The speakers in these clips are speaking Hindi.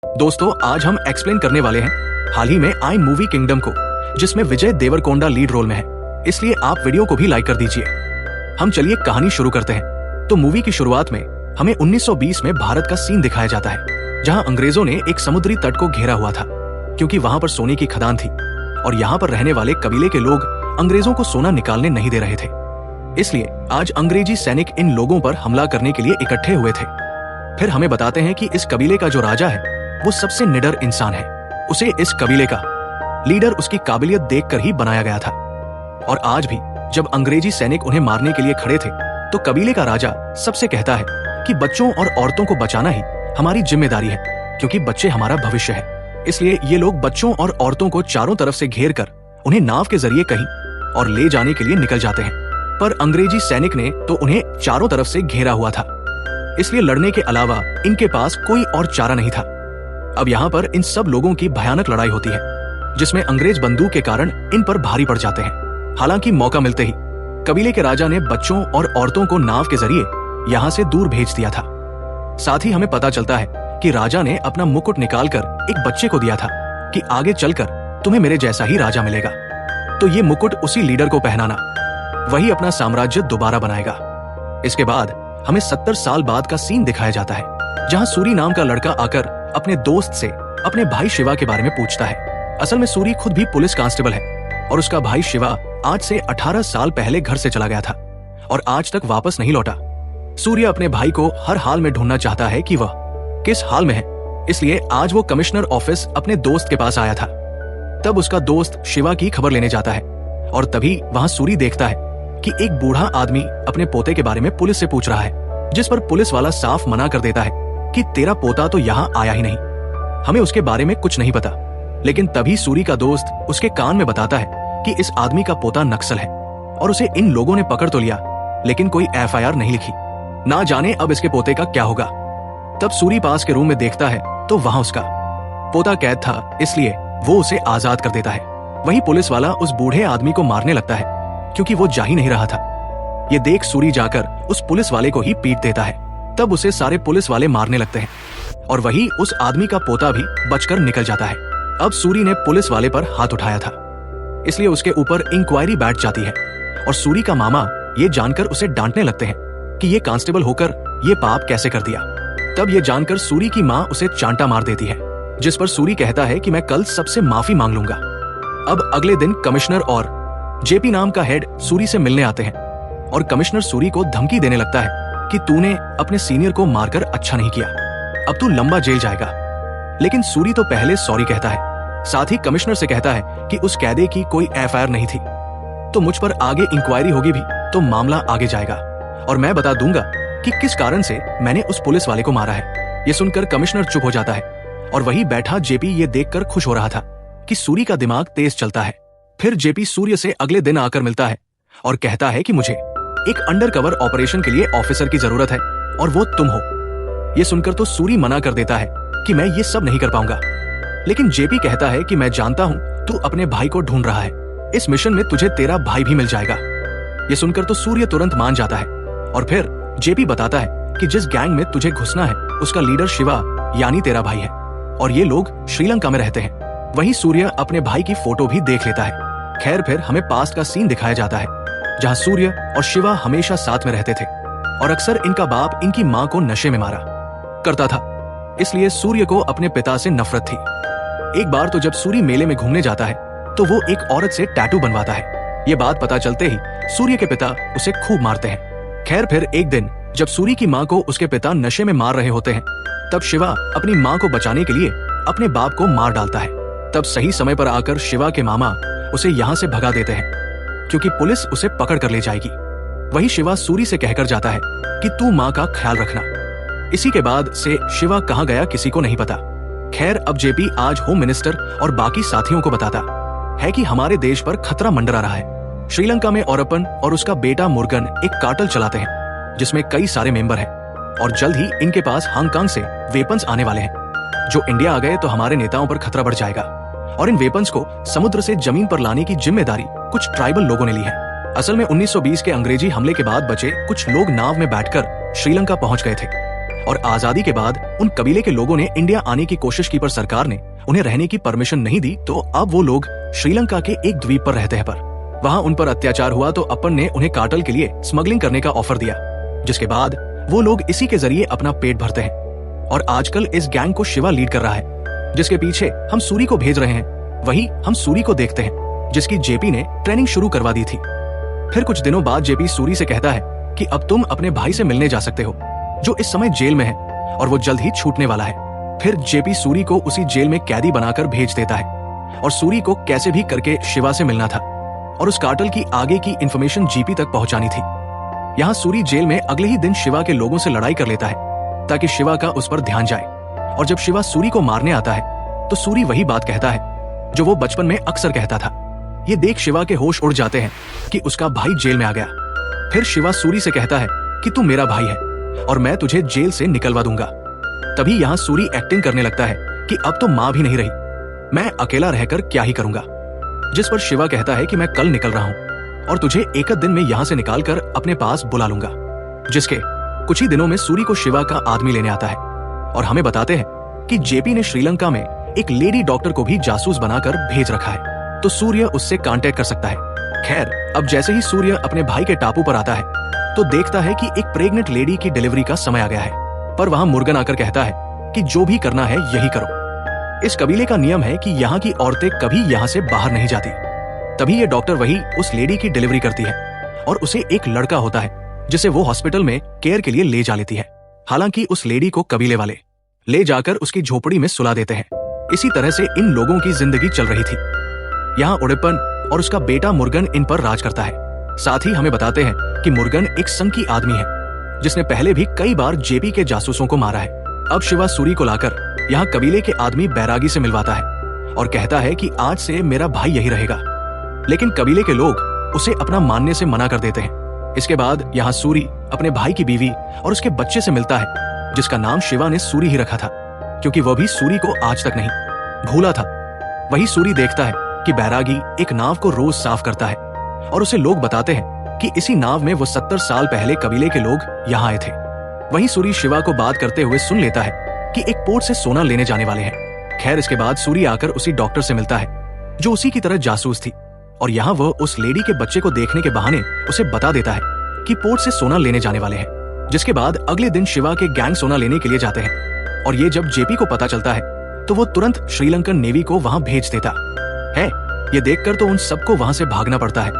दोस्तों, आज हम एक्सप्लेन करने वाले हैं हाल ही में आई मूवी किंगडम को, जिसमें विजय देवरकोंडा लीड रोल में है। इसलिए आप वीडियो को भी लाइक कर दीजिए। हम चलिए कहानी शुरू करते हैं। तो मूवी की शुरुआत में हमें 1920 में भारत का सीन दिखाया जाता है, जहां अंग्रेजों ने एक समुद्री तट को घेरा हुआ था, क्योंकि वहां पर सोने की खदान थी और यहाँ पर रहने वाले कबीले के लोग अंग्रेजों को सोना निकालने नहीं दे रहे थे। इसलिए आज अंग्रेजी सैनिक इन लोगों पर हमला करने के लिए इकट्ठे हुए थे। फिर हमें बताते हैं कि इस कबीले का जो राजा है वो सबसे निडर इंसान है। उसे इस कबीले का लीडर उसकी काबिलियत देखकर ही बनाया गया था। और आज भी जब अंग्रेजी सैनिक उन्हें मारने के लिए खड़े थे, तो कबीले का राजा सबसे कहता है कि बच्चों और औरतों को बचाना ही हमारी जिम्मेदारी है, क्योंकि बच्चे हमारा भविष्य है। इसलिए ये लोग बच्चों और औरतों को चारों तरफ से घेर कर उन्हें नाव के जरिए कहीं और ले जाने के लिए निकल जाते हैं। पर अंग्रेजी सैनिक ने तो उन्हें चारों तरफ से घेरा हुआ था, इसलिए लड़ने के अलावा इनके पास कोई और चारा नहीं था। अब यहाँ पर इन सब लोगों की भयानक लड़ाई होती है, जिसमें अंग्रेज बंदूक के कारण इन पर भारी पड़ जाते हैं। हालांकि मौका मिलते ही कबीले के राजा ने बच्चों और औरतों को नाव के जरिए यहाँ से दूर भेज दिया था। साथ ही हमें पता चलता है कि राजा ने अपना मुकुट निकालकर एक बच्चे को दिया था कि आगे चलकर तुम्हें मेरे जैसा ही राजा मिलेगा। तो ये मुकुट उसी लीडर को पहनाना, वही अपना साम्राज्य दोबारा बनाएगा। इसके बाद हमें 70 साल बाद का सीन दिखाया जाता है, जहां सूरी नाम का लड़का आकर अपने दोस्त से अपने भाई शिवा के बारे में पूछता है। असल में सूरी खुद भी पुलिस कांस्टेबल है और उसका भाई शिवा आज से 18 साल पहले घर से चला गया था और आज तक वापस नहीं लौटा। सूर्य अपने भाई को हर हाल में ढूंढना चाहता है कि वह किस हाल में है, इसलिए आज वो कमिश्नर ऑफिस अपने दोस्त के पास आया था। तब उसका दोस्त शिवा की खबर लेने जाता है और तभी वहां सूरी देखता है कि एक बूढ़ा आदमी अपने पोते के बारे में पुलिस से पूछ रहा है, जिस पर पुलिस वाला साफ मना कर देता है कि तेरा पोता तो यहाँ आया ही नहीं, हमें उसके बारे में कुछ नहीं पता। लेकिन तभी सूरी का दोस्त उसके कान में बताता है कि इस आदमी का पोता नक्सल है और उसे इन लोगों ने पकड़ तो लिया, लेकिन कोई FIR नहीं लिखी। ना जाने अब इसके पोते का क्या होगा। तब सूरी पास के रूम में देखता है तो वहां उसका पोता कैद था, इसलिए वो उसे आजाद कर देता है। वहीं पुलिस वाला उस बूढ़े आदमी को मारने लगता है, क्योंकि वो जा ही नहीं रहा था। ये देख सूरी जाकर उस पुलिस वाले को ही पीट देता है। तब उसे सारे पुलिस वाले मारने लगते हैं और वही उस आदमी का पोता भी बचकर निकल जाता है। अब सूरी ने पुलिस वाले पर हाथ उठाया था, इसलिए उसके ऊपर इंक्वायरी बैठ जाती है और सूरी का मामा ये जानकर उसे डांटने लगते हैं कि ये कांस्टेबल होकर ये पाप कैसे कर दिया। तब ये जानकर सूरी की माँ उसे चांटा मार देती है, जिस पर सूरी कहता है कि मैं कल सबसे माफी मांग लूंगा। अब अगले दिन कमिश्नर और JP नाम का हेड सूरी से मिलने आते हैं और कमिश्नर सूरी को धमकी देने लगता है कि तूने अपने सीनियर को मारकर अच्छा नहीं किया, अब तू लंबा जेल जाएगा। लेकिन सूरी तो पहले सॉरी कहता है। साथ ही कमिश्नर से कहता है कि उस कैदी की कोई FIR नहीं थी, तो मुझ पर आगे इंक्वायरी होगी भी तो मामला आगे जाएगा और मैं बता दूंगा कि किस कारण से मैंने उस पुलिस वाले को मारा है। ये सुनकर कमिश्नर चुप हो जाता है और वही बैठा JP ये देखकर खुश हो रहा था कि सूरी का दिमाग तेज चलता है। फिर JP सूर्य से अगले दिन आकर मिलता है और कहता है कि मुझे एक अंडरकवर ऑपरेशन के लिए ऑफिसर की जरूरत है और वो तुम हो। ये सुनकर तो सूरी मना कर देता है कि मैं ये सब नहीं कर पाऊंगा। लेकिन JP कहता है कि मैं जानता हूं तू अपने भाई को ढूंढ रहा है, इस मिशन में तुझे तेरा भाई भी मिल जाएगा। ये सुनकर तो सूर्य तुरंत मान जाता है और फिर JP बताता है कि जिस गैंग में तुझे घुसना है उसका लीडर शिवा यानी तेरा भाई है और ये लोग श्रीलंका में रहते हैं। वहीं सूर्य अपने भाई की फोटो भी देख लेता है। खैर फिर हमें पास्ट का सीन दिखाया जाता है, जहां सूर्य और शिवा हमेशा साथ में रहते थे और अक्सर इनका बाप इनकी माँ को नशे में मारा करता था, इसलिए सूर्य को अपने पिता से नफरत थी। एक बार तो जब सूर्य मेले में घूमने जाता है तो वो एक औरत से टैटू बनवाता है। ये बात पता चलते ही सूर्य के पिता उसे खूब मारते हैं। खैर फिर एक दिन जब सूर्य की माँ को उसके पिता नशे में मार रहे होते हैं, तब शिवा अपनी माँ को बचाने के लिए अपने बाप को मार डालता है। तब सही समय पर आकर शिवा के मामा उसे यहाँ से भगा देते हैं, क्योंकि पुलिस उसे पकड़ कर ले जाएगी। वही शिवा सूरी से कहकर जाता है कि तू माँ का ख्याल रखना। इसी के बाद से शिवा कहाँ गया किसी को नहीं पता। खैर अब JP आज होम मिनिस्टर और बाकी साथियों को बताता है कि हमारे देश पर खतरा मंडरा रहा है। श्रीलंका में औरपन और उसका बेटा मुर्गन एक कार्टेल चलाते हैं, जिसमें कई सारे मेंबर हैं और जल्द ही इनके पास हांगकांग से वेपन्स आने वाले हैं। जो इंडिया आ गए तो हमारे नेताओं पर खतरा बढ़ जाएगा और इन वेपन्स को समुद्र से जमीन पर लाने की जिम्मेदारी कुछ ट्राइबल लोगों ने ली है। असल में 1920 के अंग्रेजी हमले के बाद बचे कुछ लोग नाव में बैठकर श्रीलंका पहुंच गए थे और आजादी के बाद उन कबीले के लोगों ने इंडिया आने की कोशिश की, पर सरकार ने उन्हें रहने की परमिशन नहीं दी। तो अब वो लोग श्रीलंका के एक द्वीप पर रहते हैं, पर वहां उन पर अत्याचार हुआ तो अपन ने उन्हें कार्टेल के लिए स्मगलिंग करने का ऑफर दिया, जिसके बाद वो लोग इसी के जरिए अपना पेट भरते हैं। और आजकल इस गैंग को शिवा लीड कर रहा है, जिसके पीछे हम सूरी को भेज रहे हैं। वही हम सूरी को देखते हैं, जिसकी जेपी ने ट्रेनिंग शुरू करवा दी थी। फिर कुछ दिनों बाद जेपी सूरी से कहता है कि अब तुम अपने भाई से मिलने जा सकते हो, जो इस समय जेल में है और वो जल्द ही छूटने वाला है। फिर जेपी सूरी को उसी जेल में कैदी बनाकर भेज देता है और सूरी को कैसे भी करके शिवा से मिलना था और उस कार्टेल की आगे की इंफॉर्मेशन जीपी तक पहुंचानी थी। यहाँ सूरी जेल में अगले ही दिन शिवा के लोगों से लड़ाई कर लेता है ताकि शिवा का उस पर ध्यान जाए। और जब शिवा सूरी को मारने आता है तो सूरी वही बात कहता है जो वो बचपन में अक्सर कहता था। ये देख शिवा के होश उड़ जाते हैं कि उसका भाई जेल में आ गया। फिर शिवा सूरी से कहता है कि तू मेरा भाई है और मैं तुझे जेल से निकलवा दूंगा। तभी यहाँ सूरी एक्टिंग करने लगता है कि अब तो माँ भी नहीं रही, मैं अकेला रहकर क्या ही करूंगा। जिस पर शिवा कहता है कि मैं कल निकल रहा हूँ और तुझे एक दिन में यहाँ से निकालकर अपने पास बुला लूंगा। जिसके कुछ ही दिनों में सूरी को शिवा का आदमी लेने आता है और हमें बताते हैं कि जेपी ने श्रीलंका में एक लेडी डॉक्टर को भी जासूस बनाकर भेज रखा है, तो सूर्य उससे कांटेक्ट कर सकता है। खैर, अब जैसे ही सूर्य अपने भाई के टापू पर आता है तो देखता है कि एक प्रेग्नेंट लेडी की डिलीवरी का समय आ गया है, पर वहां मुर्गन आकर कहता है कि जो भी करना है यही करो। इस कबीले का नियम है कि यहाँ की औरतें कभी यहाँ से बाहर नहीं जाती। तभी ये डॉक्टर वही उस लेडी की डिलीवरी करती है और उसे एक लड़का होता है जिसे वो हॉस्पिटल में केयर के लिए ले जा लेती है। हालांकि उस लेडी को कबीले वाले ले जाकर उसकी झोपड़ी में सुला देते हैं। इसी तरह से इन लोगों की जिंदगी चल रही थी। यहाँ उड़ेपन और उसका बेटा मुर्गन इन पर राज करता है। साथ ही हमें बताते हैं कि मुर्गन एक संकी आदमी है जिसने पहले भी कई बार जेपी के जासूसों को मारा है। अब शिवा सूरी को लाकर यहाँ कबीले के आदमी बैरागी से मिलवाता है और कहता है कि आज से मेरा भाई यही रहेगा, लेकिन कबीले के लोग उसे अपना मानने से मना कर देते हैं। इसके बाद यहाँ सूरी अपने भाई की बीवी और उसके बच्चे से मिलता है जिसका नाम शिवा ने सूरी ही रखा था, क्योंकि वह भी सूरी को आज तक नहीं भूला था। वही सूरी देखता है कि बैरागी एक नाव को रोज साफ करता है और उसे लोग बताते हैं कि इसी नाव में वो 70 साल पहले कबीले के लोग यहाँ आए थे। वही सूरी शिवा को बात करते हुए सुन लेता है कि एक पोर्ट से सोना लेने जाने वाले हैं। खैर, इसके बाद सूरी आकर उसी डॉक्टर से मिलता है जो उसी की तरह जासूस थी और यहाँ वह उस लेडी के बच्चे को देखने के बहाने उसे बता देता है कि पोर्ट से सोना लेने जाने वाले हैं। जिसके बाद अगले दिन शिवा के गैंग सोना लेने के लिए जाते हैं और ये जब जेपी को पता चलता है तो वो तुरंत श्रीलंकन नेवी को वहां भेज देता है। ये देखकर तो उन सबको वहां से भागना पड़ता है,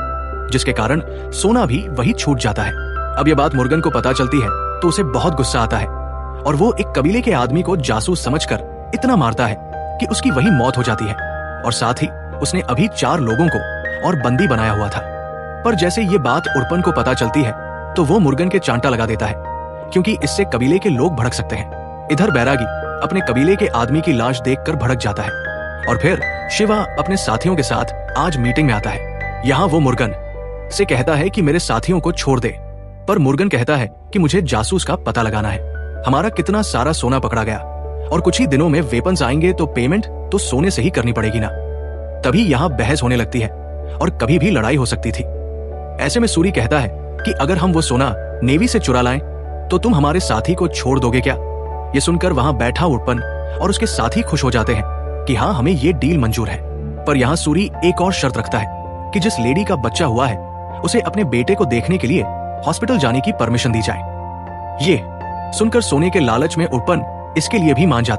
जिसके कारण सोना भी वही छूट जाता है। अब ये बात मुर्गन को पता चलती है तो उसे बहुत गुस्सा आता है और वो एक कबीले के आदमी को जासूस समझकर इतना मारता है कि उसकी वही मौत हो जाती है। और साथ ही उसने अभी 4 लोगों को और बंदी बनाया हुआ था। पर जैसे ये बात उड़पन को पता चलती है तो वो मुर्गन के चांटा लगा देता है, क्योंकि इससे कबीले के लोग भड़क सकते हैं। इधर बैरागी अपने कबीले के आदमी की लाश देखकर भड़क जाता है और फिर शिवा अपने साथियों के साथ आज मीटिंग में आता है। यहाँ वो मुर्गन से कहता है कि मेरे साथियों को छोड़ दे, पर मुर्गन कहता है कि मुझे जासूस का पता लगाना है। हमारा कितना सारा सोना पकड़ा गया और कुछ ही दिनों में वेपन्स आएंगे तो पेमेंट तो सोने से ही करनी पड़ेगी ना। तभी यहाँ बहस होने लगती है और कभी भी लड़ाई हो सकती थी। ऐसे में सूरी कहता है कि अगर हम वो सोना नेवी से चुरा लाएं तो तुम हमारे साथी को छोड़ दोगे क्या। ये सुनकर वहां बैठा उड़पन और उसके साथी खुश हो जाते हैं कि हाँ, हमें ये डील मंजूर है। पर यहाँ सूरी एक और शर्त रखता है कि जिस लेडी का बच्चा हुआ है उसे अपने बेटे को देखने के लिए हॉस्पिटल जाने की परमिशन दी जाए। ये सुनकर सोने के लालच में उड़पन इसके लिए भी मान जाता है।